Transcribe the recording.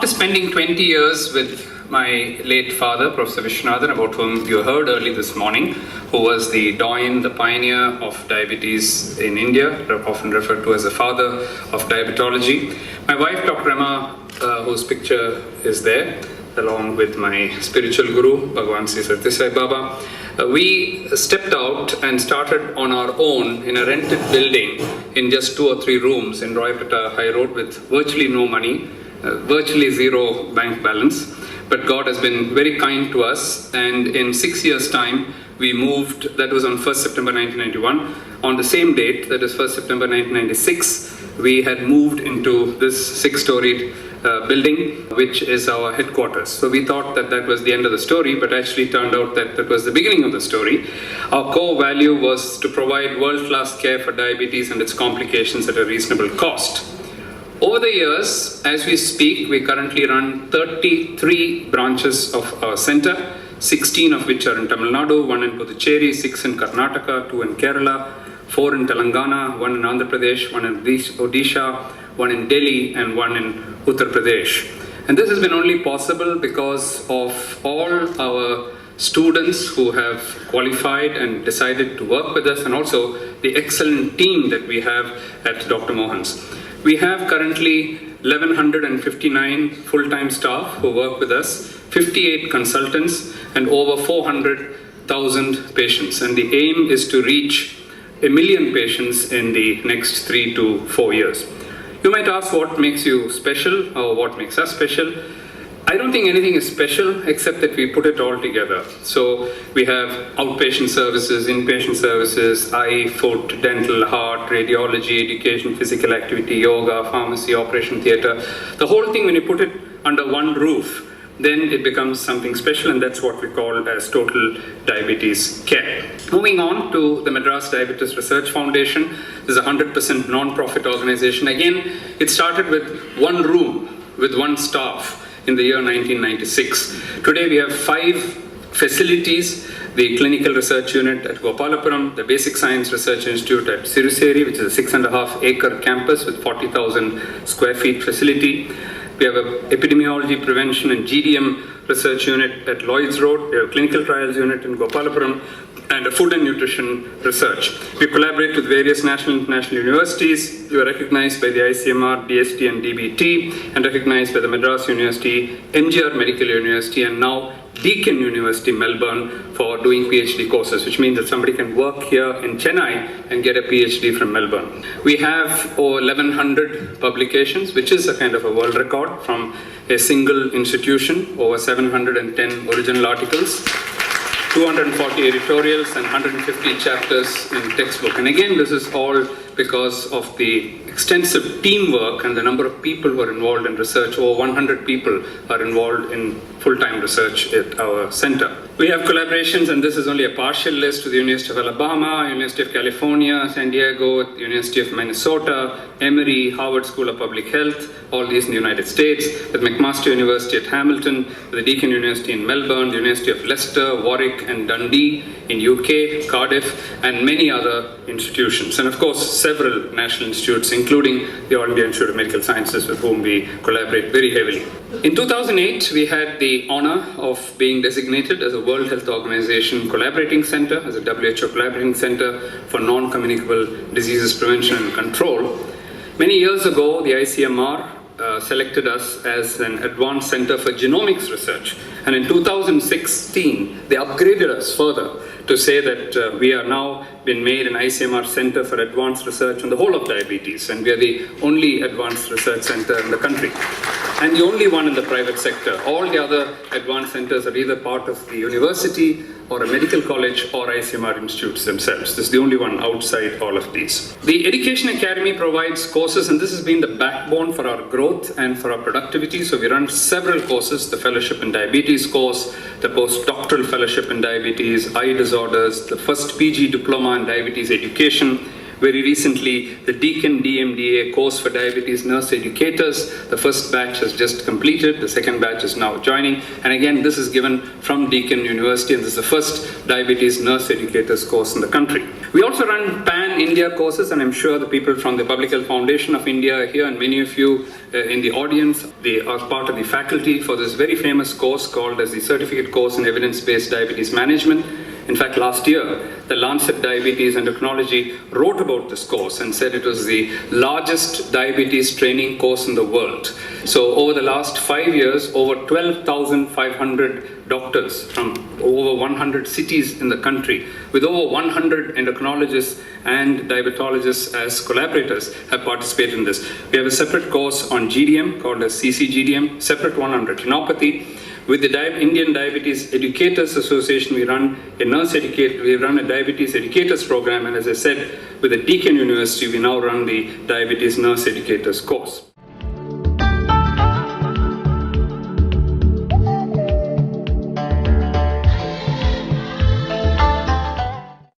After spending 20 years with my late father, Professor Vishwanathan, about whom you heard early this morning, who was the doyen, the pioneer of diabetes in India, often referred to as the father of diabetology. My wife, Dr. Emma, whose picture is there, along with my spiritual guru, Bhagwan Sri Sathya Sai Baba. We stepped out and started on our own in a rented building in just 2 or 3 rooms in Roypeta High Road with virtually no money, virtually zero bank balance. But God has been very kind to us, and in 6 years' time, we moved. That was on 1st September 1991. On the same date, that is 1st September 1996, we had moved into this 6-storied building, which is our headquarters. So we thought that that was the end of the story, but actually turned out that that was the beginning of the story. Our core value was to provide world-class care for diabetes and its complications at a reasonable cost. Over the years, as we speak, we currently run 33 branches of our center, 16 of which are in Tamil Nadu, 1 in Puducherry, 6 in Karnataka, 2 in Kerala, 4 in Telangana, 1 in Andhra Pradesh, 1 in Odisha, 1 in Delhi, and 1 in Uttar Pradesh. And this has been only possible because of all our students who have qualified and decided to work with us, and also the excellent team that we have at Dr.Mohan's. We have currently 1,159 full-time staff who work with us, 58 consultants, and over 400,000 patients. And the aim is to reach 1 million patients in the next 3 to 4 years. You might ask what makes you special or what makes us special. I don't think anything is special except that we put it all together. So we have outpatient services, inpatient services, eye, foot, dental, heart, radiology, education, physical activity, yoga, pharmacy, operation theatre. The whole thing, when you put it under one roof, then it becomes something special, and that's what we call as total diabetes care. Moving on to the Madras Diabetes Research Foundation. This is a 100% non-profit organization. Again, it started with one room, with one staff, in the year 1996. Today we have 5 facilities: the Clinical Research Unit at Gopalapuram, the Basic Science Research Institute at Siruseri, which is a 6.5-acre campus with 40,000 square feet facility. We have an Epidemiology Prevention and GDM Research Unit at Lloyds Road. We have a Clinical Trials Unit in Gopalapuram, and a Food and Nutrition Research. We collaborate with various national and international universities. We are recognized by the ICMR, DST and DBT, and recognized by the Madras University, MGR Medical University, and now Deakin University, Melbourne, for doing PhD courses, which means that somebody can work here in Chennai and get a PhD from Melbourne. We have over 1,100 publications, which is a kind of a world record from a single institution, over 710 original articles, 240 editorials, and 150 chapters in textbook. And again, this is all because of the extensive teamwork and the number of people who are involved in research. Over 100 people are involved in full-time research at our center. We have collaborations, and this is only a partial list, with the University of Alabama, University of California, San Diego, University of Minnesota, Emory, Harvard School of Public Health, all these in the United States, with McMaster University at Hamilton, with the Deakin University in Melbourne, the University of Leicester, Warwick and Dundee in UK, Cardiff, and many other institutions. And of course, several national institutes, including the All India Institute of Medical Sciences, with whom we collaborate very heavily. In 2008, we had the honor of being designated as a World Health Organization Collaborating Center, as a WHO Collaborating Center for Non-Communicable Diseases Prevention and Control. Many years ago, the ICMR selected us as an advanced center for genomics research. And in 2016, they upgraded us further to say that we are now been made an ICMR Center for Advanced Research on the whole of diabetes, and we are the only advanced research center in the country, and the only one in the private sector. All the other advanced centers are either part of the university or a medical college or ICMR institutes themselves. This is the only one outside all of these. The Education Academy provides courses, and this has been the backbone for our growth and for our productivity. So we run several courses: the Fellowship in Diabetes course, the Postdoctoral Fellowship in Diabetes, Eye Disorders, the first PG Diploma in Diabetes Education. Very recently, the Deakin DMDA course for diabetes nurse educators, the first batch has just completed, the second batch is now joining. And again, this is given from Deakin University, and this is the first diabetes nurse educators course in the country. We also run pan-India courses, and I'm sure the people from the Public Health Foundation of India are here, and many of you in the audience, they are part of the faculty for this very famous course called as the Certificate Course in Evidence-Based Diabetes Management. In fact, last year, the Lancet Diabetes Endocrinology wrote about this course and said it was the largest diabetes training course in the world. So over the last 5 years, over 12,500 doctors from over 100 cities in the country, with over 100 endocrinologists and diabetologists as collaborators, have participated in this. We have a separate course on GDM called as CCGDM, separate one on retinopathy. With the Indian Diabetes Educators Association, we run a diabetes educators program, and as I said, with the Deakin University, we now run the diabetes nurse educators course.